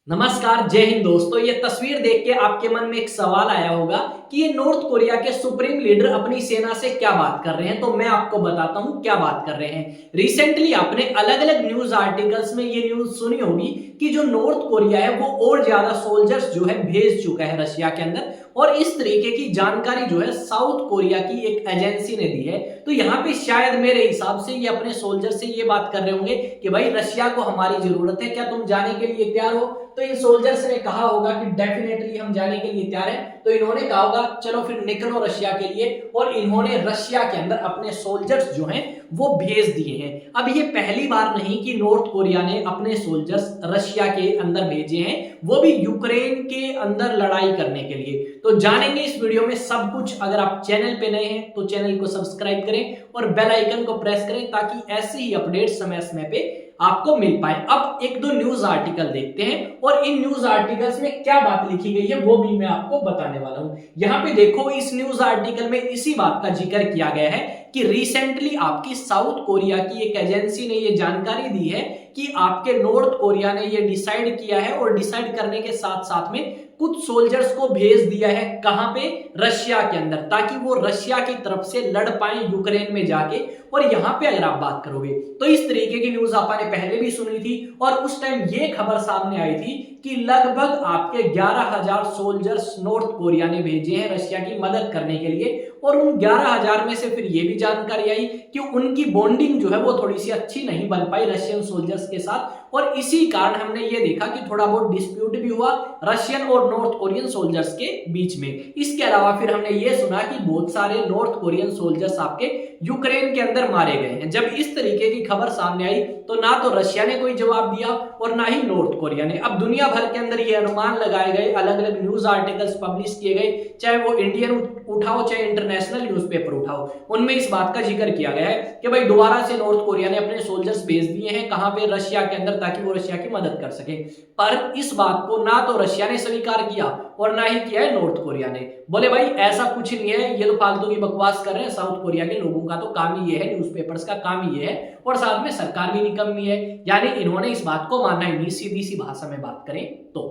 नमस्कार, जय हिंद दोस्तों। ये तस्वीर देख के आपके मन में एक सवाल आया होगा कि ये नॉर्थ कोरिया के सुप्रीम लीडर अपनी सेना से क्या बात कर रहे हैं। तो मैं आपको बताता हूं क्या बात कर रहे हैं। रिसेंटली आपने अलग अलग न्यूज आर्टिकल्स में ये न्यूज सुनी होगी कि जो नॉर्थ कोरिया है वो और ज्यादा सोल्जर्स जो है भेज चुका है रशिया के अंदर, और इस तरीके की जानकारी जो है साउथ कोरिया की एक एजेंसी ने दी है। तो यहाँ पे शायद मेरे हिसाब से ये अपने सोल्जर से ये बात कर रहे होंगे कि भाई रशिया को हमारी जरूरत है, क्या तुम जाने के लिए तैयार हो। तो इन सोल्जर्स ने कहा होगा कि डेफिनेटली हम जाने के लिए तैयार हैं। तो इन्होंने कहा होगा चलो फिर निकलो रशिया के लिए, और इन्होंने रशिया के अंदर अपने सोल्जर्स जो हैं वो भेज दिए हैं। अब ये पहली बार नहीं कि नॉर्थ कोरिया ने अपने सोल्जर्स रशिया के अंदर भेजे हैं, वो भी यूक्रेन के अंदर लड़ाई करने के लिए। तो जानेंगे इस वीडियो में सब कुछ। अगर आप चैनल पे नए हैं तो चैनल को सब्सक्राइब करें और बेल आइकन को प्रेस करें ताकि ऐसे ही अपडेट समय समय पे आपको मिल पाए। अब एक दो न्यूज आर्टिकल देखते हैं और इन न्यूज आर्टिकल्स में क्या बात लिखी गई है वो भी मैं आपको बताने वाला हूं। यहाँ पे देखो, इस न्यूज आर्टिकल में इसी बात का जिक्र किया गया है कि रिसेंटली आपकी साउथ कोरिया की एक एजेंसी ने ये जानकारी दी है कि आपके नॉर्थ कोरिया ने ये डिसाइड किया है, और डिसाइड करने के साथ साथ में कुछ सोल्जर्स को भेज दिया है। कहां पे? रशिया के अंदर, ताकि वो रशिया की तरफ से लड़ पाए यूक्रेन में जाके। और यहां पे अगर आप बात करोगे तो इस तरीके की न्यूज आपने पहले भी सुनी थी, और उस टाइम ये खबर सामने आई थी कि लगभग आपके 11,000 सोल्जर्स नॉर्थ कोरिया ने भेजे हैं रशिया की मदद करने के लिए। और उन 11,000 में से फिर ये भी जानकारी आई कि उनकी बॉन्डिंग जो है वो थोड़ी सी अच्छी नहीं बन पाई रशियन सोल्जर्स के साथ, और इसी कारण हमने ये देखा कि थोड़ा बहुत डिस्प्यूट भी हुआ रशियन और नॉर्थ कोरियन सोल्जर्स के बीच में। इसके अलावा फिर हमने ये सुना कि बहुत सारे नॉर्थ कोरियन सोल्जर्स आपके यूक्रेन के अंदर मारे गए हैं। जब इस तरीके की खबर सामने आई तो ना तो रशिया ने कोई जवाब दिया और ना ही नॉर्थ कोरिया ने। अब दुनिया भर के अंदर ये अनुमान लगाए गए, अलग अलग न्यूज आर्टिकल्स पब्लिश किए गए, चाहे वो इंडियन उठाओ चाहे इंटरनेशनल न्यूज़पेपर उठाओ, उनमें इस बात का जिक्र किया गया है कि भाई दोबारा से नॉर्थ कोरिया ने अपने सोल्जर्स भेज दिए हैं। कहां पे? रशिया के अंदर, ताकि वो रशिया की मदद कर सके। पर इस बात को ना तो रशिया ने स्वीकार किया और ना ही किया है नॉर्थ कोरिया ने। बोले भाई ऐसा कुछ नहीं है, ये तो फालतू की बकवास कर रहे हैं। साउथ कोरिया के लोगों का तो काम ही ये है, न्यूज़पेपर्स का काम ही ये है, और साथ में सरकार भी निकम्मी है। यानी इन्होंने इस बात को मानना ही नहीं। सीधी सी भाषा में बात करें तो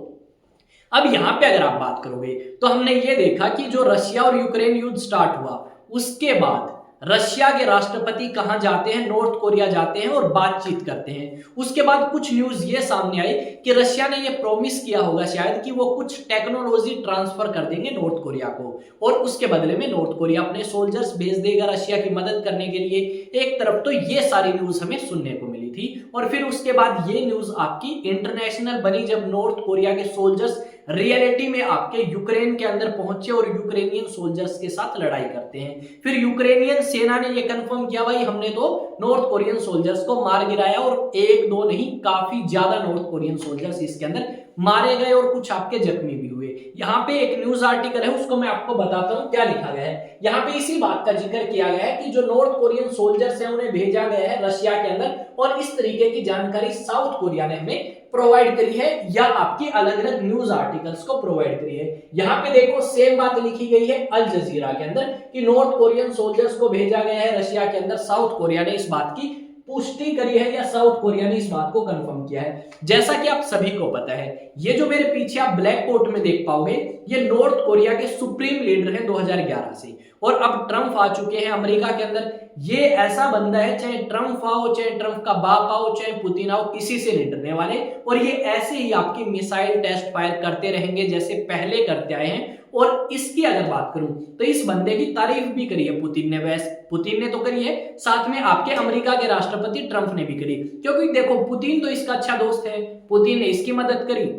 अब यहां पे अगर आप बात करोगे तो हमने ये देखा कि जो रशिया और यूक्रेन युद्ध स्टार्ट हुआ उसके बाद रशिया के राष्ट्रपति कहां जाते हैं? नॉर्थ कोरिया जाते हैं और बातचीत करते हैं। उसके बाद कुछ न्यूज ये सामने आई कि रशिया ने ये प्रॉमिस किया होगा शायद कि वो कुछ टेक्नोलॉजी ट्रांसफर कर देंगे नॉर्थ कोरिया को, और उसके बदले में नॉर्थ कोरिया अपने सोल्जर्स भेज देगा रशिया की मदद करने के लिए। एक तरफ तो ये सारी न्यूज हमें सुनने को मिली थी, और फिर उसके बाद ये न्यूज आपकी इंटरनेशनल बनी जब नॉर्थ कोरिया के सोल्जर्स रियलिटी में आपके यूक्रेन के अंदर पहुंचे और यूक्रेनियन सोल्जर्स के साथ लड़ाई करते हैं। फिर यूक्रेनियन सेना ने यह कंफर्म किया भाई हमने तो नॉर्थ कोरियन सोल्जर्स को मार गिराया, और एक दो नहीं काफी ज्यादा नॉर्थ कोरियन सोल्जर्स इसके अंदर मारे गए और कुछ आपके जख्मी भी हुए। यहाँ पे एक न्यूज आर्टिकल है, उसको मैं आपको बताता हूँ क्या लिखा गया है। यहाँ पे इसी बात का जिक्र किया गया है कि जो नॉर्थ कोरियन सोल्जर्स हैं उन्हें भेजा गया है रशिया के अंदर, और इस तरीके की जानकारी साउथ कोरिया ने हमें प्रोवाइड करी है, या आपकी अलग अलग न्यूज आर्टिकल्स को प्रोवाइड करी है। यहाँ पे देखो सेम बात लिखी गई है अल जजीरा के अंदर कि नॉर्थ कोरियन सोल्जर्स को भेजा गया है रशिया के अंदर। साउथ कोरिया ने इस बात की पुष्टि करी है, या साउथ कोरिया ने इस बात को कंफर्म किया है। जैसा कि आप सभी को पता है, ये जो मेरे पीछे आप ब्लैक कोट में देख पाओगे ये नॉर्थ कोरिया के सुप्रीम लीडर हैं 2011 से, और अब ट्रंप आ चुके हैं अमेरिका के अंदर। ये ऐसा बंदा है, चाहे ट्रंप आओ चाहे ट्रंप का बाप आओ चाहे पुतिन आओ, किसी से नहीं डरने वाले, और ये ऐसे ही आपकी मिसाइल टेस्ट फायर करते रहेंगे जैसे पहले करते आए हैं। और इसकी अगर बात करूं तो इस बंदे की तारीफ भी करी है पुतिन ने, वैसे पुतिन ने तो करी है, साथ में आपके अमेरिका के राष्ट्रपति ट्रंप ने भी करी। क्योंकि देखो पुतिन तो इसका अच्छा दोस्त है, पुतिन ने इसकी मदद करी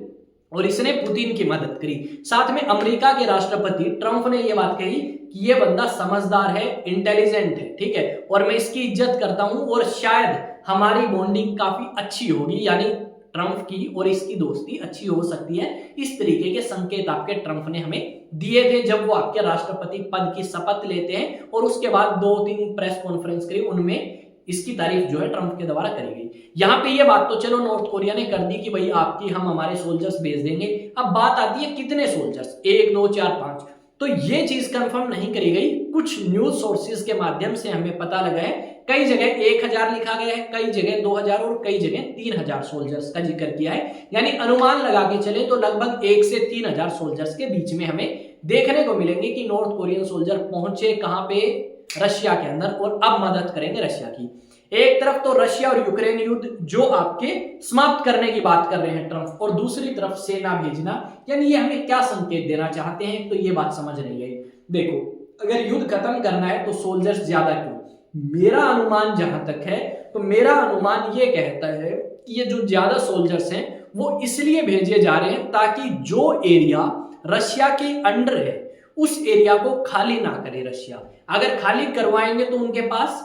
और इसने पुतिन की मदद करी। साथ में अमेरिका के राष्ट्रपति ट्रंप ने यह बात कही कि यह बंदा समझदार है, इंटेलिजेंट है, ठीक है, और मैं इसकी इज्जत करता हूं, और शायद हमारी बॉन्डिंग काफी अच्छी होगी, यानी ट्रंप की और इसकी दोस्ती अच्छी हो सकती है। इस तरीके के संकेत आपके ट्रंप ने हमें दिए थे जब वो आपके राष्ट्रपति पद की शपथ लेते हैं, और उसके बाद 2-3 प्रेस कॉन्फ्रेंस करी, उनमें इसकी तारीफ जो है ट्रंप के द्वारा करी गई। यहाँ पे ये बात तो चलो नॉर्थ कोरिया ने कर दी कि भाई आपकी हम हमारे सोल्जर्स भेज देंगे। अब बात आती है कितने सोल्जर्स, 1 2 4 5, तो ये चीज कंफर्म नहीं करी गई। कुछ न्यूज सोर्सेज के माध्यम से हमें पता लगा है कई जगह 1000 लिखा गया है, कई जगह 2000 और कई जगह 3000 सोल्जर्स का जिक्र किया है। यानी अनुमान लगा के चले तो लगभग 1 से 3000 सोल्जर्स के बीच में हमें देखने को मिलेंगे कि नॉर्थ कोरियन सोल्जर पहुंचे कहां पे, रशिया के अंदर, और अब मदद करेंगे रशिया की। एक तरफ तो रशिया और यूक्रेन युद्ध जो आपके समाप्त करने की बात कर रहे हैं ट्रंप, और दूसरी तरफ सेना भेजना, यानी ये हमें क्या संकेत देना चाहते हैं, तो ये बात समझ नहीं आई। देखो, अगर युद्ध खत्म करना है तो सोल्जर्स ज्यादा क्यों? मेरा अनुमान जहां तक है तो मेरा अनुमान ये कहता है कि ये जो ज्यादा सोल्जर्स हैं वो इसलिए भेजे जा रहे हैं ताकि जो एरिया रशिया के अंडर है उस एरिया को खाली ना करे रशिया। अगर खाली करवाएंगे तो उनके पास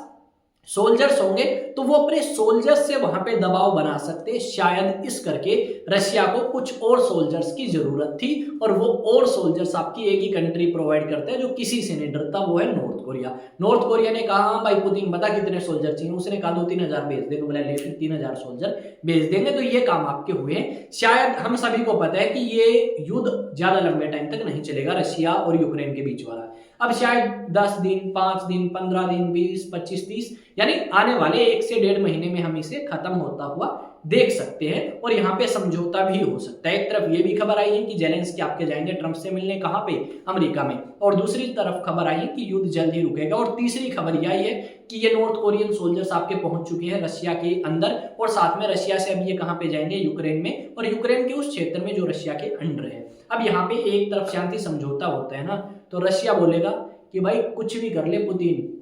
सोल्जर्स होंगे तो वो अपने सोल्जर्स से वहां पे दबाव बना सकते हैं। शायद इस करके रशिया को कुछ और सोल्जर्स की जरूरत थी, और वो और सोल्जर्स आपकी एक ही कंट्री प्रोवाइड करता है जो किसी से नहीं डरता, वो है नॉर्थ कोरिया। नॉर्थ कोरिया ने कहा, हाँ भाई पुतिन बता कितने सोल्जर चाहिए, उसने कहा 2-3 हजार भेज दे, बोला ले फिर 3000 सोल्जर भेज देंगे, तो ये काम आपके हुए हैं। शायद हम सभी को पता है कि ये युद्ध ज्यादा लंबे टाइम तक नहीं चलेगा, रशिया और यूक्रेन के बीच वाला। अब शायद 10 दिन, 5 दिन, 15 दिन, 20, 25, 30, यानी आने वाले 1 से 1.5 महीने में हम इसे खत्म होता हुआ देख सकते हैं, और यहाँ पे समझौता भी हो सकता है। एक तरफ ये भी खबर आई है कि जेलेंस्की आपके जाएंगे ट्रंप से मिलने, कहाँ पे, अमेरिका में, और दूसरी तरफ खबर आई है कि युद्ध जल्द ही रुकेगा, और तीसरी खबर यह आई है कि ये नॉर्थ कोरियन सोल्जर्स आपके पहुंच चुके हैं रशिया के अंदर, और साथ में रशिया से अब ये कहाँ पे जाएंगे, यूक्रेन में, और यूक्रेन के उस क्षेत्र में जो रशिया के अंडर है। अब यहाँ पे एक तरफ शांति समझौता होता है ना, तो रशिया बोलेगा कि भाई कुछ भी कर ले पुतिन,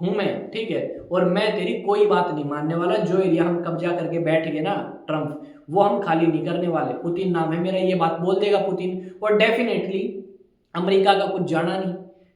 हूं मैं, ठीक है, और मैं तेरी कोई बात नहीं मानने वाला। जो एरिया हम कब्जा करके बैठ गए ना ट्रंप, वो हम खाली नहीं करने वाले। पुतिन नाम है मेरा, ये बात बोल देगा पुतिन, और डेफिनेटली अमेरिका का कुछ जाना नहीं,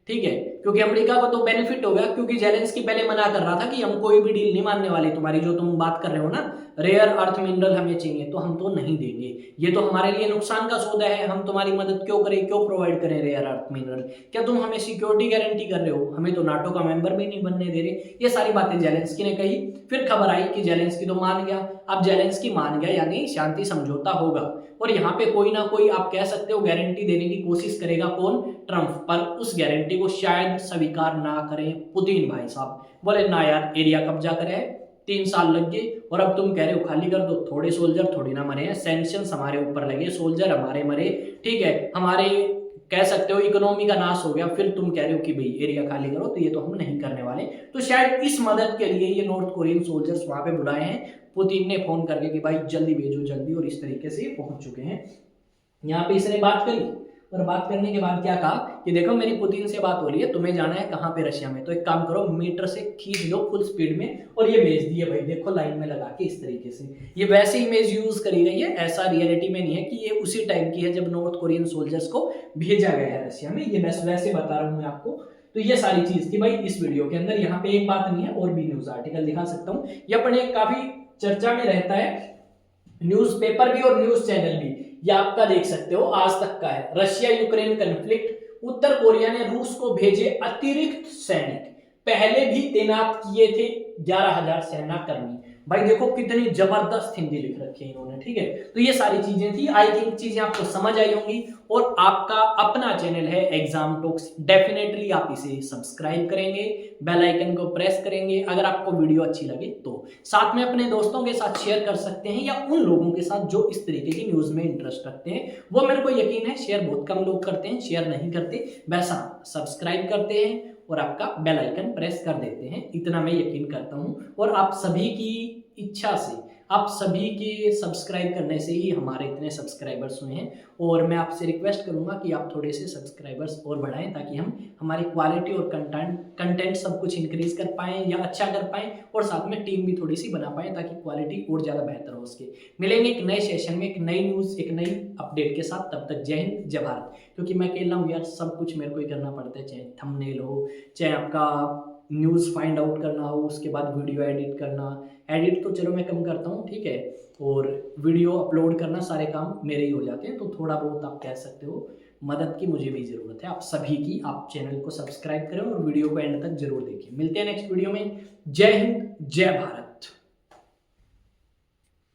ठीक है, क्योंकि अमेरिका को तो बेनिफिट हो गया, क्योंकि जेलेंस्की पहले मना कर रहा था कि हम कोई भी डील नहीं मानने वाले तुम्हारी, जो तुम बात कर रहे हो ना रेयर अर्थ मिनरल हमें चाहिए तो हम तो नहीं देंगे, ये तो हमारे लिए नुकसान का सौदा है, हम तुम्हारी मदद क्यों करें, क्यों प्रोवाइड करें रेयर अर्थ मिनरल, क्या तुम हमें सिक्योरिटी गारंटी कर रहे हो, हमें तो नाटो का मेंबर भी नहीं बनने दे रहे। ये सारी बातें जेलेंस्की ने कही। फिर खबर आई कि जेलेंस्की तो मान गया। अब जेलेंस्की मान गया यानी शांति समझौता होगा, और यहाँ पे कोई ना कोई आप कह सकते हो गारंटी देने की कोशिश करेगा, कौन, ट्रंप, पर उस गारंटी को शायद स्वीकार ना करें पुतिन भाई साहब। बोले ना यार, एरिया कब्जा करे, 3 साल लग गए, और अब तुम कह रहे हो खाली कर दो, थोड़े सोल्जर थोड़ी ना मरे हैं, सैंक्शंस हमारे ऊपर लगे, सोल्जर हमारे मरे, ठीक है, हमारे कह सकते हो इकोनॉमी का नाश हो गया, फिर तुम कह रहे हो कि भाई एरिया खाली करो, तो ये तो हम नहीं करने वाले। तो शायद इस मदद के लिए ये नॉर्थ कोरियन सोल्जर्स वहां पे बुलाए हैं पुतिन ने फोन करके कि भाई जल्दी भेजो जल्दी, और इस तरीके से पहुंच चुके हैं। यहाँ पे इसने बात करी, और बात करने के बाद क्या कहा कि देखो मेरी पुतिन से बात हो रही है, तुम्हें जाना है कहाँ पे, रशिया में, तो एक काम करो मीटर से खींच लो फुल स्पीड में, और ये भेज दिए भाई, देखो लाइन में लगा के इस तरीके से। ये वैसे इमेज यूज करी गई है, ऐसा रियलिटी में नहीं है कि ये उसी टाइम की है जब नॉर्थ कोरियन सोल्जर्स को भेजा गया है रशिया में, ये बस वैसे बता रहा हूँ मैं आपको। तो ये सारी चीज थी भाई इस वीडियो के अंदर। यहाँ पे एक बात नहीं है, और भी न्यूज आर्टिकल दिखा सकता हूँ, ये अपने काफी चर्चा में रहता है, न्यूज़पेपर भी और न्यूज चैनल भी, ये आपका देख सकते हो आज तक का है। रशिया यूक्रेन कन्फ्लिक्ट, उत्तर कोरिया ने रूस को भेजे अतिरिक्त सैनिक, पहले भी तैनात किए थे 11,000 सेना कर्मी। भाई देखो कितनी जबरदस्त हिंदी लिख रखी है इन्होंने, ठीक है। तो ये सारी चीजें थी, आई थिंक चीजें आपको समझ आई होंगी, और आपका अपना चैनल है एग्जाम टॉक्स, डेफिनेटली आप इसे सब्सक्राइब करेंगे, बेल आइकन को प्रेस करेंगे अगर आपको वीडियो अच्छी लगे तो, साथ में अपने दोस्तों के साथ शेयर कर सकते हैं, या उन लोगों के साथ जो इस तरीके की न्यूज में इंटरेस्ट रखते हैं। वो मेरे को यकीन है शेयर बहुत कम लोग करते हैं, शेयर नहीं करते, वैसा सब्सक्राइब करते हैं और आपका बेल आइकन प्रेस कर देते हैं, इतना मैं यकीन करता हूं। और आप सभी की इच्छा से, आप सभी के सब्सक्राइब करने से ही हमारे इतने सब्सक्राइबर्स हुए हैं, और मैं आपसे रिक्वेस्ट करूंगा कि आप थोड़े से सब्सक्राइबर्स और बढ़ाएं, ताकि हम हमारी क्वालिटी और कंटेंट सब कुछ इंक्रीज कर पाएं या अच्छा कर पाएं, और साथ में टीम भी थोड़ी सी बना पाएं ताकि क्वालिटी और ज़्यादा बेहतर हो उसके। मिलेंगे एक नए सेशन में, एक नई न्यूज़, एक नई अपडेट के साथ। तब तक जय हिंद जय भारत। क्योंकि मैं अकेला हूँ यार, सब कुछ मेरे को ही करना पड़ता है, चाहे थंबनेल हो, चाहे आपका न्यूज़ फाइंड आउट करना हो, उसके बाद वीडियो एडिट करना, एडिट तो चलो मैं कम करता हूँ, ठीक है, और वीडियो अपलोड करना, सारे काम मेरे ही हो जाते हैं। तो थोड़ा बहुत आप कह सकते हो मदद की मुझे भी ज़रूरत है आप सभी की। आप चैनल को सब्सक्राइब करें और वीडियो को एंड तक जरूर देखिए। मिलते हैं नेक्स्ट वीडियो में। जय हिंद जय भारत।